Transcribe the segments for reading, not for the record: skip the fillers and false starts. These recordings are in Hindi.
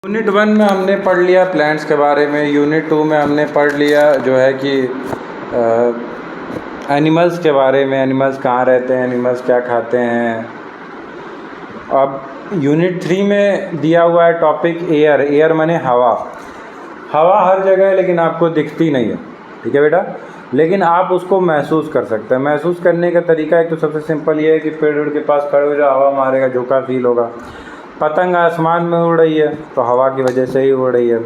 यूनिट 1 में हमने पढ़ लिया प्लांट्स के बारे में। यूनिट 2 में हमने पढ़ लिया जो है कि एनिमल्स के बारे में, एनिमल्स कहाँ रहते हैं, एनिमल्स क्या खाते हैं। अब यूनिट 3 में दिया हुआ है टॉपिक एयर। एयर माने हवा। हवा हर जगह है लेकिन आपको दिखती नहीं है, ठीक है बेटा, लेकिन आप उसको महसूस कर सकते हैं। महसूस करने का तरीका एक तो सबसे सिंपल ये है कि पेड़ के पास खड़े हो जाओ, हवा मारेगा, झोंका फील होगा। पतंग आसमान में उड़ रही है तो हवा की वजह से ही उड़ रही है।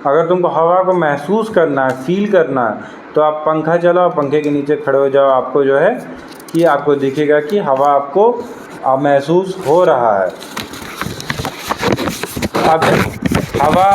अगर तुमको हवा को महसूस करना है, फील करना है, तो आप पंखा चलाओ, पंखे के नीचे खड़े हो जाओ, आपको जो है कि आपको दिखेगा कि हवा आपको महसूस हो रहा है। अब हवा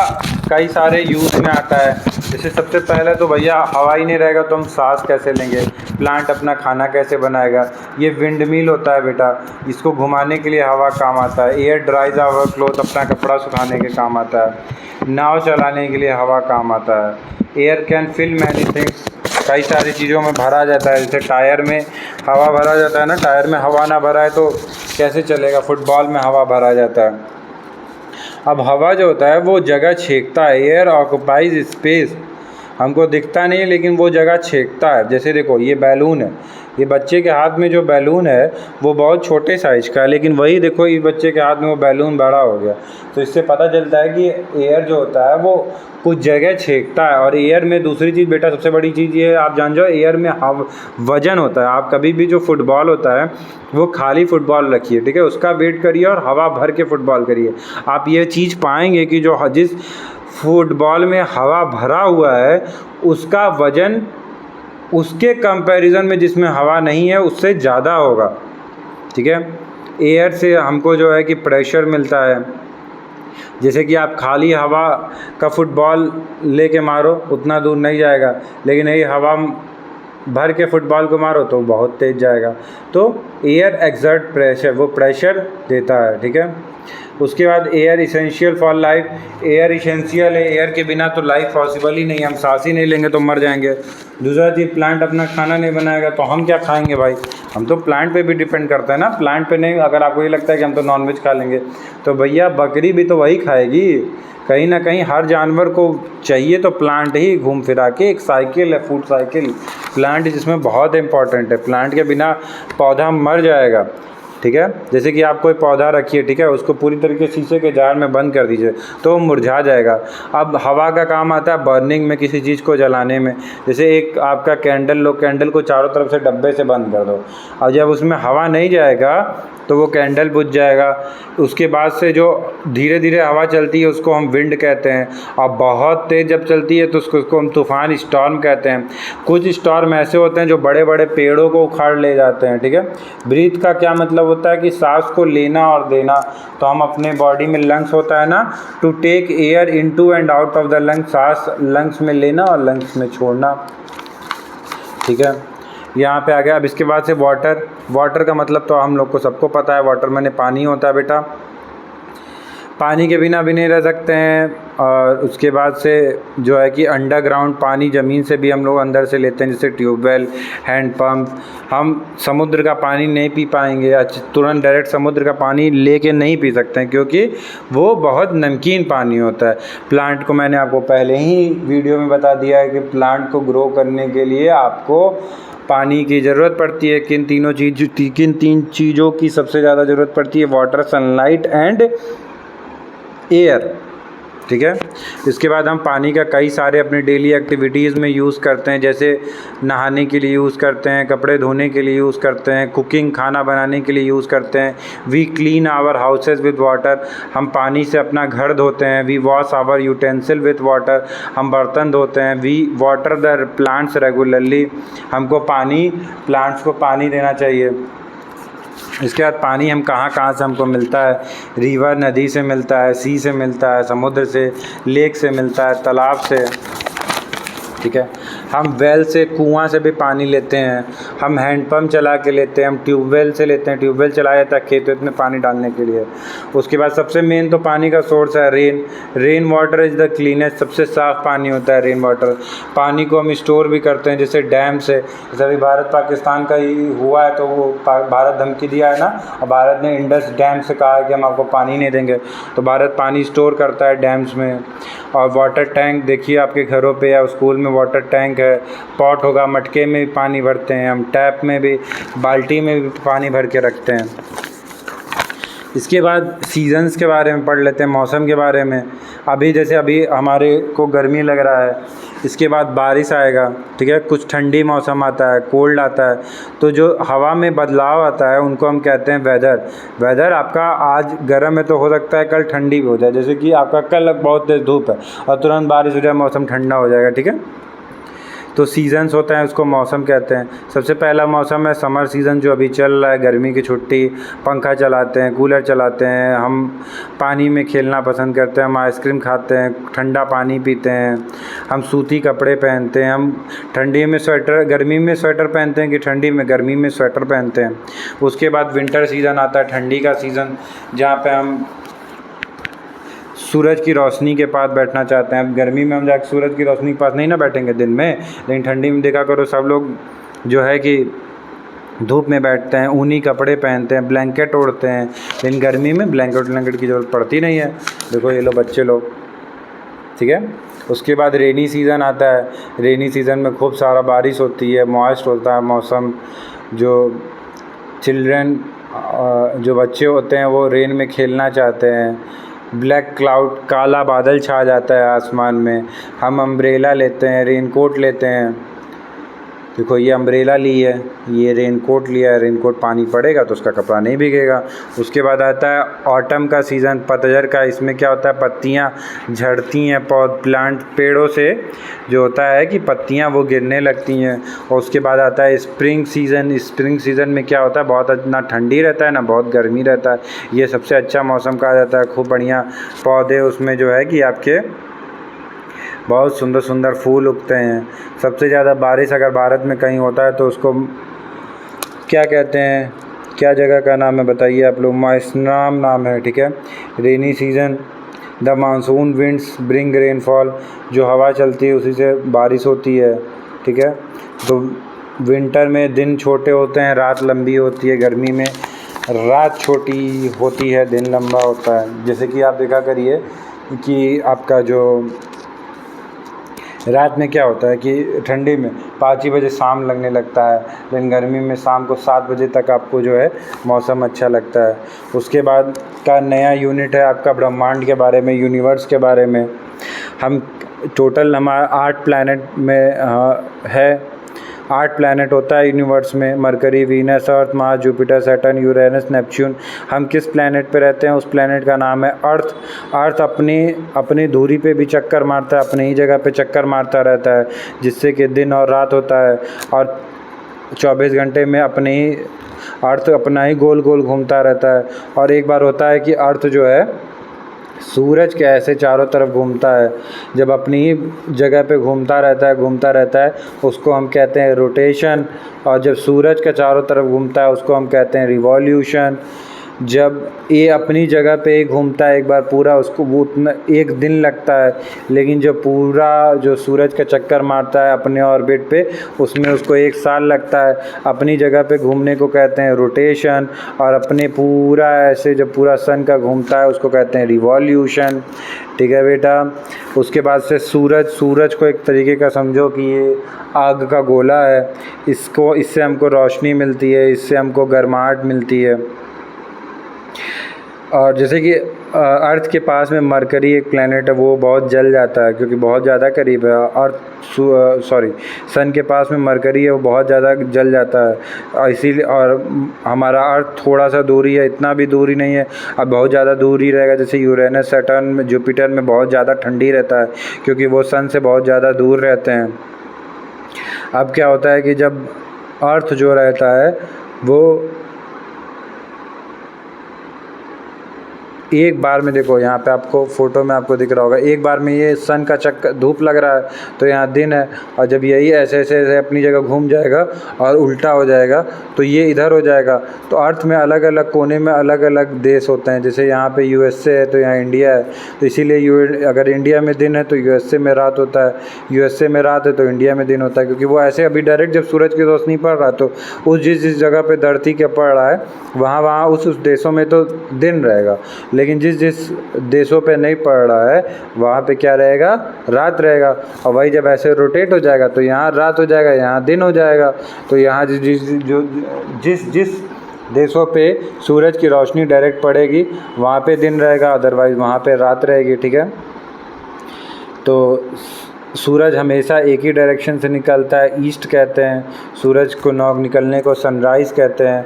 कई सारे यूज़ में आता है। जैसे सबसे पहले तो भैया हवा ही नहीं रहेगा तो हम सांस कैसे लेंगे, प्लांट अपना खाना कैसे बनाएगा। ये विंड मिल होता है बेटा, इसको घुमाने के लिए हवा काम आता है। एयर ड्राइज आवर क्लोथ, अपना कपड़ा सुखाने के काम आता है। नाव चलाने के लिए हवा काम आता है। Air can fill many things, कई सारी चीज़ों में भरा जाता है। जैसे टायर में हवा भरा जाता है ना, टायर में हवा ना भरा है तो कैसे चलेगा। फुटबॉल में हवा भरा जाता है। अब हवा जो होता है वो जगह छेकता है। एयर ऑक्युपाइज स्पेस, हमको दिखता नहीं है लेकिन वो जगह छेकता है। जैसे देखो ये बैलून है, ये बच्चे के हाथ में जो बैलून है वो बहुत छोटे साइज़ का है, लेकिन वही देखो ये बच्चे के हाथ में वो बैलून बड़ा हो गया। तो इससे पता चलता है कि एयर जो होता है वो कुछ जगह छेकता है। और एयर में दूसरी चीज़ बेटा, सबसे बड़ी चीज़ ये है, आप जान जाओ एयर में वजन होता है। आप कभी भी जो फुटबॉल होता है वो खाली फुटबॉल रखिए, ठीक है, उसका वेट करिए और हवा भर के फुटबॉल करिए। आप ये चीज़ पाएंगे कि जो जिस फुटबॉल में हवा भरा हुआ है उसका वज़न उसके कंपैरिजन में जिसमें हवा नहीं है उससे ज़्यादा होगा, ठीक है। एयर से हमको जो है कि प्रेशर मिलता है। जैसे कि आप खाली हवा का फुटबॉल लेके मारो उतना दूर नहीं जाएगा, लेकिन यही हवा भर के फुटबॉल को मारो तो बहुत तेज़ जाएगा। तो एयर एक्सर्ट प्रेशर, वो प्रेशर देता है, ठीक है। उसके बाद air essential for life. Air essential है, एयर के बिना तो लाइफ पॉसिबल ही नहीं है। हम सांस ही नहीं लेंगे तो मर जाएंगे। दूसरा चीज़, प्लांट अपना खाना नहीं बनाएगा तो हम क्या खाएंगे भाई। हम तो प्लांट पे भी डिपेंड करते हैं ना, प्लांट पे नहीं। अगर आपको ये लगता है कि हम तो नॉनवेज खा लेंगे तो भैया बकरी भी तो वही खाएगी। कहीं ना कहीं हर जानवर को चाहिए तो प्लांट ही घूम फिरा के एक साइकिल है, फूड साइकिल। प्लांट जिसमें बहुत इंपॉर्टेंट है। प्लांट के बिना पौधा मर जाएगा, ठीक है। जैसे कि आप कोई पौधा रखिए, ठीक है, उसको पूरी तरीके से शीशे के जार में बंद कर दीजिए तो वो मुरझा जाएगा। अब हवा का काम आता है बर्निंग में, किसी चीज़ को जलाने में। जैसे एक आपका कैंडल लो, कैंडल को चारों तरफ से डब्बे से बंद कर दो, और जब उसमें हवा नहीं जाएगा तो वो कैंडल बुझ जाएगा। उसके बाद से जो धीरे धीरे हवा चलती है उसको हम विंड कहते हैं, और बहुत तेज़ जब चलती है तो उसको हम तूफ़ान, स्टॉर्म कहते हैं। कुछ स्टॉर्म ऐसे होते हैं जो बड़े बड़े पेड़ों को उखाड़ ले जाते हैं, ठीक है। ब्रीथ का क्या मतलब होता है कि सांस को लेना और देना। तो हम अपने बॉडी में लंग्स होता है ना, to take air into and out of the lungs, सांस लंग्स में लेना और लंग्स में छोड़ना, ठीक है। यहाँ पे आ गया। अब इसके बाद से वाटर। वाटर का मतलब तो हम लोग को सबको पता है, वाटर माने पानी होता है बेटा। पानी के बिना भी नहीं रह सकते हैं। और उसके बाद से जो है कि अंडरग्राउंड पानी, ज़मीन से भी हम लोग अंदर से लेते हैं, जैसे ट्यूबवेल, हैंड पंप। हम समुद्र का पानी नहीं पी पाएंगे, तुरंत डायरेक्ट समुद्र का पानी लेके नहीं पी सकते हैं क्योंकि वो बहुत नमकीन पानी होता है। प्लांट को मैंने आपको पहले ही वीडियो में बता दिया है कि प्लांट को ग्रो करने के लिए आपको पानी की ज़रूरत पड़ती है। किन तीन चीज़ों की सबसे ज़्यादा ज़रूरत पड़ती है? वाटर, सनलाइट एंड एयर, ठीक है। इसके बाद हम पानी का कई सारे अपने डेली एक्टिविटीज़ में यूज़ करते हैं। जैसे नहाने के लिए यूज़ करते हैं, कपड़े धोने के लिए यूज़ करते हैं, कुकिंग, खाना बनाने के लिए यूज़ करते हैं। We clean our houses with water, हम पानी से अपना घर धोते हैं। We wash our utensil with water, हम बर्तन धोते हैं। We water the plants regularly, हमको पानी, प्लांट्स को पानी देना चाहिए। इसके बाद पानी हम कहाँ से हमको मिलता है? रिवर, नदी से मिलता है, सी से मिलता है, समुद्र से, लेक से मिलता है, तालाब से, ठीक है। हम वेल से, कुआं से भी पानी लेते हैं, हम हैंडपम्प चला के लेते हैं, हम ट्यूबवेल से लेते हैं, ट्यूबवेल चलाया जाता है खेत वेत में पानी डालने के लिए। उसके बाद सबसे मेन तो पानी का सोर्स है rain. Rain water is the cleanest, सबसे साफ़ पानी होता है रेन वाटर। पानी को हम स्टोर भी करते हैं जैसे डैम से। जैसे अभी भारत पाकिस्तान का ही हुआ है तो वो भारत धमकी दिया है ना, और भारत ने इंडस डैम से कहा है कि हम आपको पानी नहीं देंगे, तो भारत पानी स्टोर करता है डैम्स में। और वाटर टैंक देखिए आपके घरों पे या स्कूल में वाटर टैंक है, पॉट होगा, मटके में भी पानी भरते हैं हम, टैप में भी, बाल्टी में भी पानी भर के रखते हैं। इसके बाद सीज़न्स के बारे में पढ़ लेते हैं, मौसम के बारे में। अभी जैसे अभी हमारे को गर्मी लग रहा है, इसके बाद बारिश आएगा, ठीक है, कुछ ठंडी मौसम आता है, कोल्ड आता है, तो जो हवा में बदलाव आता है उनको हम कहते हैं वेदर। वेदर आपका आज गर्म है तो हो सकता है कल ठंडी भी हो जाए, जैसे कि आपका कल बहुत तेज़ धूप है और तुरंत बारिश हो जाए, मौसम ठंडा हो जाएगा, ठीक है। तो सीज़न्स होते हैं, उसको मौसम कहते हैं। सबसे पहला मौसम है समर सीज़न जो अभी चल रहा है, गर्मी की छुट्टी, पंखा चलाते हैं, कूलर चलाते हैं, हम पानी में खेलना पसंद करते हैं, हम आइसक्रीम खाते हैं, ठंडा पानी पीते हैं, हम सूती कपड़े पहनते हैं, हम ठंडी में स्वेटर, गर्मी में स्वेटर पहनते हैं कि ठंडी में, गर्मी में स्वेटर पहनते हैं। उसके बाद विंटर सीज़न आता है, ठंडी का सीज़न, जहाँ पे हम सूरज की रोशनी के पास बैठना चाहते हैं। अब गर्मी में हम जाकर सूरज की रोशनी के पास नहीं ना बैठेंगे दिन में, लेकिन ठंडी में देखा करो सब लोग जो है कि धूप में बैठते हैं, ऊनी कपड़े पहनते हैं, ब्लैंकेट ओढ़ते हैं। लेकिन गर्मी में ब्लैंकेट की ज़रूरत पड़ती नहीं है। देखो ये लो बच्चे लोग, ठीक है। उसके बाद रेनी सीज़न आता है। रेनी सीज़न में खूब सारा बारिश होती है, मॉइस्ट होता है मौसम। जो चिल्ड्रन, जो बच्चे होते हैं वो रेन में खेलना चाहते हैं। ब्लैक क्लाउड, काला बादल छा जाता है आसमान में, हम अम्ब्रेला लेते हैं, रेनकोट लेते हैं। देखो ये अम्ब्रेला ली है, ये रेनकोट लिया है, रेनकोट पानी पड़ेगा तो उसका कपड़ा नहीं भीगेगा। उसके बाद आता है ऑटम का सीज़न, पतझड़ का। इसमें क्या होता है, पत्तियां झड़ती हैं, प्लांट पेड़ों से जो होता है कि पत्तियां वो गिरने लगती हैं। और उसके बाद आता है स्प्रिंग सीज़न। स्प्रिंग सीज़न में क्या होता है, बहुत ना ठंडी रहता है ना बहुत गर्मी रहता है। ये सबसे अच्छा मौसम कहा जाता है। खूब बढ़िया पौधे उसमें जो है कि आपके बहुत सुंदर सुंदर फूल उगते हैं। सबसे ज़्यादा बारिश अगर भारत में कहीं होता है तो उसको क्या कहते हैं, क्या जगह का नाम है बताइए आप लोग, माइसनाम नाम है, ठीक है। Rainy season, the monsoon winds bring rainfall, जो हवा चलती है उसी से बारिश होती है, ठीक है। तो विंटर में दिन छोटे होते हैं, रात लंबी होती है। गर्मी में रात छोटी होती है, दिन लंबा होता है। जैसे कि आप देखा करिए कि आपका जो रात में क्या होता है कि ठंडी में 5 ही बजे शाम लगने लगता है, लेकिन गर्मी में शाम को 7 बजे तक आपको जो है मौसम अच्छा लगता है। उसके बाद का नया यूनिट है आपका ब्रह्मांड के बारे में, यूनिवर्स के बारे में। हम टोटल हमारा 8 प्लैनेट में है, 8 प्लैनेट होता है यूनिवर्स में, Mercury, Venus, Earth, Mars, Jupiter, Saturn, Uranus, Neptune. हम किस प्लैनेट पे रहते हैं, उस प्लैनेट का नाम है अर्थ। अर्थ अपनी दूरी पे भी चक्कर मारता है, अपनी ही जगह पे चक्कर मारता रहता है, जिससे कि दिन और रात होता है। और 24 घंटे में अपने ही अर्थ अपना ही गोल गोल घूमता रहता है। और एक बार होता है कि अर्थ जो है सूरज के ऐसे चारों तरफ घूमता है, जब अपनी ही जगह पे घूमता रहता है, उसको हम कहते हैं रोटेशन। और जब सूरज के चारों तरफ घूमता है उसको हम कहते हैं रिवॉल्यूशन। जब ये अपनी जगह पे ही घूमता है एक बार पूरा, उसको वो उतना 1 दिन लगता है, लेकिन जो पूरा जो सूरज का चक्कर मारता है अपने ऑर्बिट पे, उसमें उसको 1 साल लगता है। अपनी जगह पे घूमने को कहते हैं रोटेशन, और अपने पूरा ऐसे जब पूरा सन का घूमता है उसको कहते हैं रिवॉल्यूशन, ठीक है बेटा। उसके बाद से सूरज को एक तरीके का समझो कि ये आग का गोला है, इससे हमको रोशनी मिलती है, इससे हमको गर्माहट मिलती है। और जैसे कि अर्थ के पास में मरकरी एक प्लैनेट है, वो बहुत जल जाता है क्योंकि बहुत ज़्यादा करीब है। सन के पास में मरकरी है, वो बहुत ज़्यादा जल जाता है, और इसीलिए, और हमारा अर्थ थोड़ा सा दूरी है, इतना भी दूरी नहीं है। अब बहुत ज़्यादा दूरी रहेगा, जैसे यूरेनस, सैटर्न में, जुपिटर में बहुत ज़्यादा ठंडी रहता है क्योंकि वो सन से बहुत ज़्यादा दूर रहते हैं। अब क्या होता है कि जब अर्थ जो रहता है वो एक बार में देखो यहाँ पे आपको फ़ोटो में आपको दिख रहा होगा, एक बार में ये सन का चक्कर धूप लग रहा है तो यहाँ दिन है, और जब यही ऐसे ऐसे ऐसे अपनी जगह घूम जाएगा और उल्टा हो जाएगा तो ये इधर हो जाएगा। तो अर्थ में अलग अलग कोने में अलग अलग देश होते हैं, जैसे यहाँ पे यूएसए है तो यहाँ इंडिया है, तो इसीलिए अगर इंडिया में दिन है तो यूएसए में रात होता है, यूएसए में रात है तो इंडिया में दिन होता है, क्योंकि वो ऐसे अभी डायरेक्ट जब सूरज की रोशनी पड़ रहा है तो उस जिस जगह पे धरती के पड़ रहा है वहाँ उस देशों में तो दिन रहेगा, लेकिन जिस देशों पे नहीं पड़ रहा है वहाँ पे क्या रहेगा, रात रहेगा। और वही जब ऐसे रोटेट हो जाएगा तो यहाँ रात हो जाएगा, यहाँ दिन हो जाएगा। तो यहाँ जिस देशों पे सूरज की रोशनी डायरेक्ट पड़ेगी वहाँ पे दिन रहेगा, अदरवाइज़ वहाँ पे रात रहेगी। ठीक है, तो सूरज हमेशा एक ही डायरेक्शन से निकलता है, ईस्ट कहते हैं। सूरज को निकलने को सनराइज़ कहते हैं।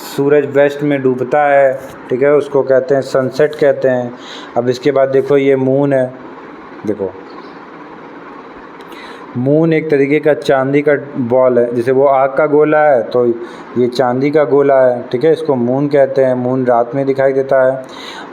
सूरज वेस्ट में डूबता है, ठीक है, उसको कहते हैं सनसेट कहते हैं। अब इसके बाद देखो ये मून है, देखो मून एक तरीके का चांदी का बॉल है, जैसे वो आग का गोला है तो ये चांदी का गोला है। ठीक है, इसको मून कहते हैं। मून रात में दिखाई देता है,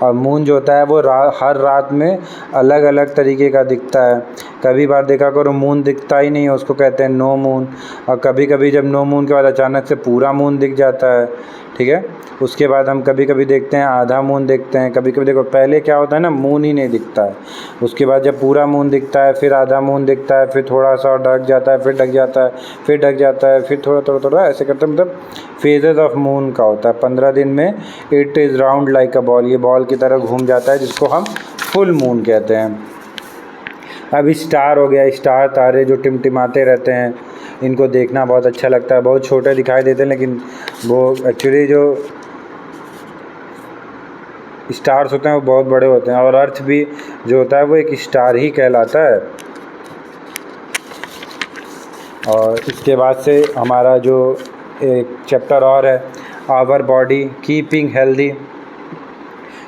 और मून जो होता है वो हर रात में अलग अलग तरीके का दिखता है। कभी बार देखा करो मून दिखता ही नहीं है, उसको कहते हैं नो मून। और कभी कभी जब नो मून के बाद अचानक से पूरा मून दिख जाता है। ठीक है, उसके बाद हम कभी कभी देखते हैं आधा मून देखते हैं। कभी कभी देखो पहले क्या होता है ना, मून ही नहीं दिखता है, उसके बाद जब पूरा मून दिखता है फिर आधा मून दिखता है, फिर थोड़ा सा ढक जाता है, फिर ढक जाता है, फिर ढक जाता है, फिर थोड़ा थोड़ा थोड़ा ऐसे करते हैं। मतलब फेजेस ऑफ मून का होता है 15 दिन में। It is round like a ball, ये बॉल की तरह घूम जाता है, जिसको हम फुल मून कहते हैं। अब स्टार हो गया, स्टार तारे जो टिमटिमाते रहते हैं, इनको देखना बहुत अच्छा लगता है। बहुत छोटे दिखाई देते हैं लेकिन वो एक्चुअली जो स्टार्स होते हैं वो बहुत बड़े होते हैं। और अर्थ भी जो होता है वो एक स्टार ही कहलाता है। और इसके बाद से हमारा जो एक चैप्टर और है, आवर बॉडी कीपिंग हेल्दी।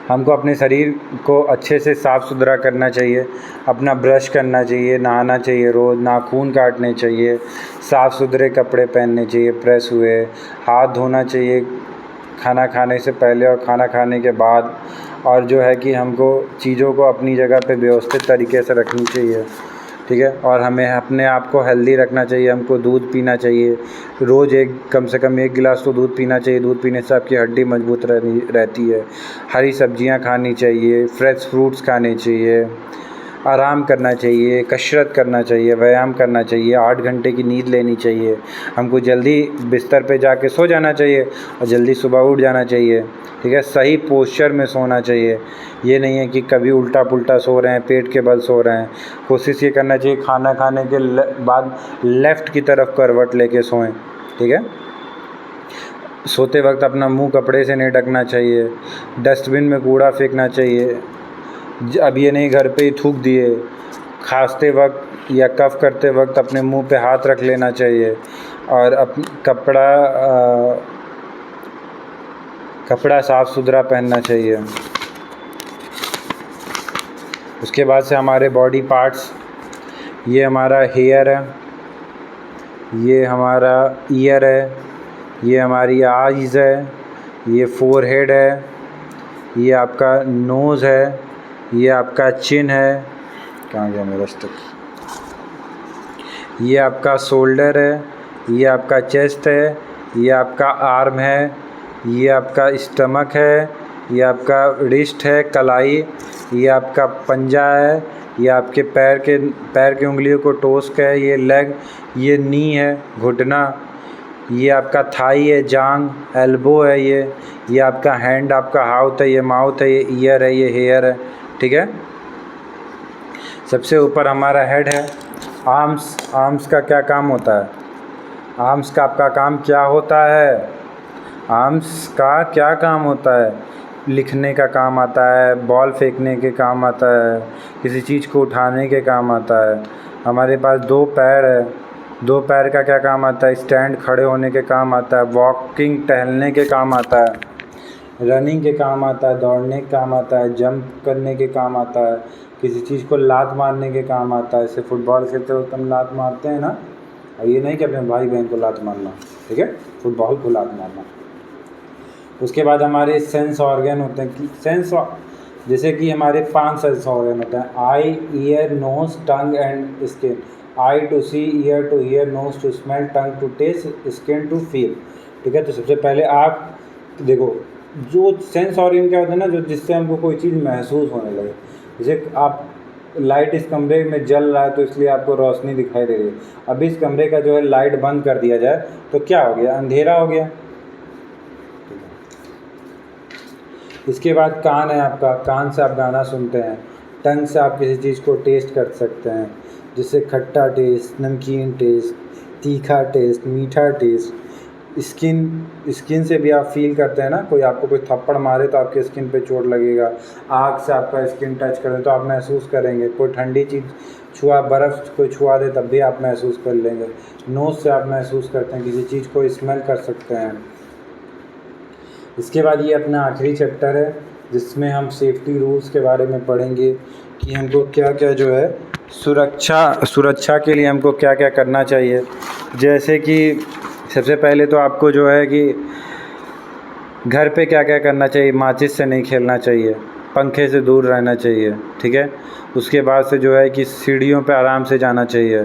हमको अपने शरीर को अच्छे से साफ़ सुथरा करना चाहिए, अपना ब्रश करना चाहिए, नहाना चाहिए, रोज़ नाखून काटने चाहिए, साफ़ सुथरे कपड़े पहनने चाहिए, प्रेस हुए, हाथ धोना चाहिए खाना खाने से पहले और खाना खाने के बाद। और जो है कि हमको चीज़ों को अपनी जगह पे व्यवस्थित तरीके से रखनी चाहिए। ठीक है, और हमें अपने आप को हेल्दी रखना चाहिए। हमको दूध पीना चाहिए रोज़, कम से कम 1 गिलास तो दूध पीना चाहिए। दूध पीने से आपकी हड्डी मजबूत रहती है। हरी सब्जियां खानी चाहिए, फ्रेश फ्रूट्स खाने चाहिए, आराम करना चाहिए, कसरत करना चाहिए, व्यायाम करना चाहिए, 8 घंटे की नींद लेनी चाहिए। हमको जल्दी बिस्तर पे जाके सो जाना चाहिए और जल्दी सुबह उठ जाना चाहिए। ठीक है, सही पोस्चर में सोना चाहिए। ये नहीं है कि कभी उल्टा पुल्टा सो रहे हैं, पेट के बल सो रहे हैं। कोशिश ये करना चाहिए खाना खाने के बाद लेफ़्ट की तरफ करवट लेके सोएं। ठीक है, सोते वक्त अपना मुंह कपड़े से नहीं ढकना चाहिए, डस्टबिन में कूड़ा फेंकना चाहिए। अब ये नहीं घर पे ही थूक दिए। खांसते वक्त या कफ करते वक्त अपने मुंह पे हाथ रख लेना चाहिए। और कपड़ा साफ़ सुथरा पहनना चाहिए। उसके बाद से हमारे बॉडी पार्ट्स, ये हमारा हेयर है, ये हमारा ईयर है, ये हमारी आइज़ है, ये फोरहेड है, ये आपका नोज़ है, ये आपका चिन है, कहाँ गया मेरा स्टिक, ये आपका शोल्डर है, ये आपका चेस्ट है, ये आपका आर्म है, ये आपका स्टमक है, ये आपका रिस्ट है, कलाई, ये आपका पंजा है, ये आपके पैर की उंगलियों को टोस का है, ये लेग, ये नी है, घुटना, ये आपका थाई है, जांग, एल्बो है, ये आपका हैंड, आपका हाथ है, ये माउथ है, ये ईयर है, ये हेयर है। ठीक है, सबसे ऊपर हमारा हेड है। आर्म्स का क्या काम होता है? आर्म्स का आपका काम क्या होता है? आर्म्स का क्या काम होता है? लिखने का काम आता है, बॉल फेंकने के काम आता है, किसी चीज़ को उठाने के काम आता है। हमारे पास 2 पैर है, 2 पैर का क्या काम आता है? स्टैंड, खड़े होने के काम आता है, वॉकिंग, टहलने के काम आता है, रनिंग के काम आता है, दौड़ने के काम आता है, जंप करने के काम आता है, किसी चीज़ को लात मारने के काम आता है। जैसे फुटबॉल खेलते हो तुम लात मारते हैं ना, और ये नहीं कि अपने भाई बहन को लात मारना, ठीक है, फुटबॉल को लात मारना। उसके बाद हमारे सेंस ऑर्गन होते हैं कि जैसे कि हमारे 5 सेंस ऑर्गन होते हैं, eye, ear, nose, tongue and skin. Eye to see, ear to hear, nose to smell, tongue to taste, skin to feel. ठीक है, तो सबसे पहले आप देखो, जो सेंस ऑर्गन क्या होता है ना, जो जिससे हमको कोई चीज़ महसूस होने लगे। जैसे आप लाइट इस कमरे में जल रहा है तो इसलिए आपको रोशनी दिखाई दे रही है। अभी इस कमरे का जो है लाइट बंद कर दिया जाए तो क्या हो गया, अंधेरा हो गया। इसके बाद कान है आपका, कान से आप गाना सुनते हैं। टंग से आप किसी चीज़ को टेस्ट कर सकते हैं, जैसे खट्टा टेस्ट, नमकीन टेस्ट, तीखा टेस्ट, मीठा टेस्ट। स्किन से भी आप फील करते हैं ना, कोई आपको कोई थप्पड़ मारे तो आपके स्किन पे चोट लगेगा। आग से आपका स्किन टच कर दे तो आप महसूस करेंगे। कोई ठंडी चीज़ छुआ, बर्फ़ कोई छुआ दे तब भी आप महसूस कर लेंगे। नोज़ से आप महसूस करते हैं, किसी चीज़ को स्मेल कर सकते हैं। इसके बाद ये अपना आखिरी चैप्टर है जिसमें हम सेफ्टी रूल्स के बारे में पढ़ेंगे कि हमको क्या क्या जो है सुरक्षा के लिए हमको क्या क्या करना चाहिए। जैसे कि सबसे पहले तो आपको जो है कि घर पे क्या क्या करना चाहिए, माचिस से नहीं खेलना चाहिए, पंखे से दूर रहना चाहिए। ठीक है, उसके बाद से जो है कि सीढ़ियों पे आराम से जाना चाहिए,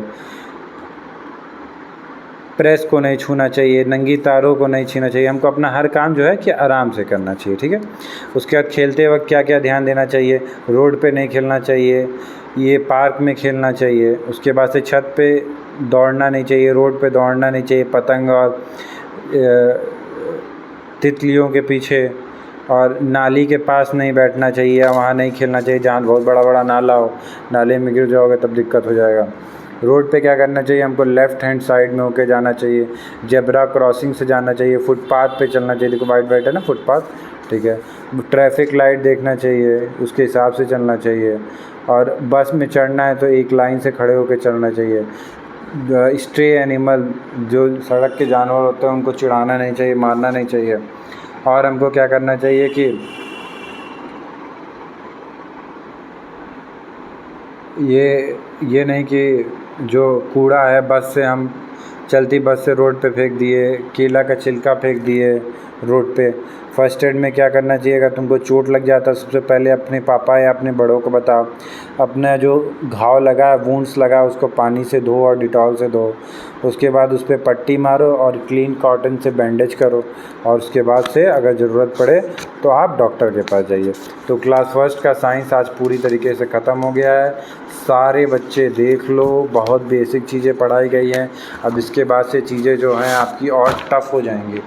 प्रेस को नहीं छूना चाहिए, नंगी तारों को नहीं छूना चाहिए। हमको अपना हर काम जो है कि आराम से करना चाहिए। ठीक है, उसके बाद खेलते वक्त क्या क्या ध्यान देना चाहिए, रोड पे नहीं खेलना चाहिए, ये पार्क में खेलना चाहिए। उसके बाद से छत पे दौड़ना नहीं चाहिए, रोड पे दौड़ना नहीं चाहिए, पतंग और तितलियों के पीछे और नाली के पास नहीं बैठना चाहिए, वहाँ नहीं खेलना चाहिए जहाँ बहुत बड़ा बड़ा नाला हो, नाले में गिर जाओगे तब दिक्कत हो जाएगा। रोड पे क्या करना चाहिए, हमको लेफ़्ट हैंड साइड में होके जाना चाहिए, जेब्रा क्रॉसिंग से जाना चाहिए, फुटपाथ पे चलना चाहिए। देखो वाइट वाइट है ना फुटपाथ, ठीक है। ट्रैफिक लाइट देखना चाहिए, उसके हिसाब से चलना चाहिए। और बस में चढ़ना है तो एक लाइन से खड़े होकर चलना चाहिए। स्ट्रे एनिमल, जो सड़क के जानवर होते हैं उनको चिढ़ाना नहीं चाहिए, मारना नहीं चाहिए। और हमको क्या करना चाहिए कि ये नहीं कि जो कूड़ा है बस से हम चलती बस से रोड पे फेंक दिए, केला का छिलका फेंक दिए रोड पे। फर्स्ट एड में क्या करना चाहिए, अगर तुमको चोट लग जाता है सबसे पहले अपने पापा या अपने बड़ों को बताओ। अपना जो घाव लगा है, वुंड्स लगा है, उसको पानी से धो और डिटॉल से धो। उसके बाद उस पर पट्टी मारो और क्लीन कॉटन से बैंडेज करो। और उसके बाद से अगर ज़रूरत पड़े तो आप डॉक्टर के पास जाइए। तो क्लास फर्स्ट का साइंस आज पूरी तरीके से ख़त्म हो गया है। सारे बच्चे देख लो, बहुत बेसिक चीज़ें पढ़ाई गई हैं। अब इसके बाद से चीज़ें जो हैं आपकी और टफ़ हो जाएंगी,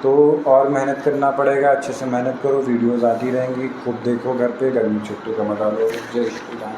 तो और मेहनत करना पड़ेगा। अच्छे से मेहनत करो, वीडियोज़ आती रहेंगी, खूब देखो घर पे, गर्मी छुट्टी का मजा लो। जय श्री राम।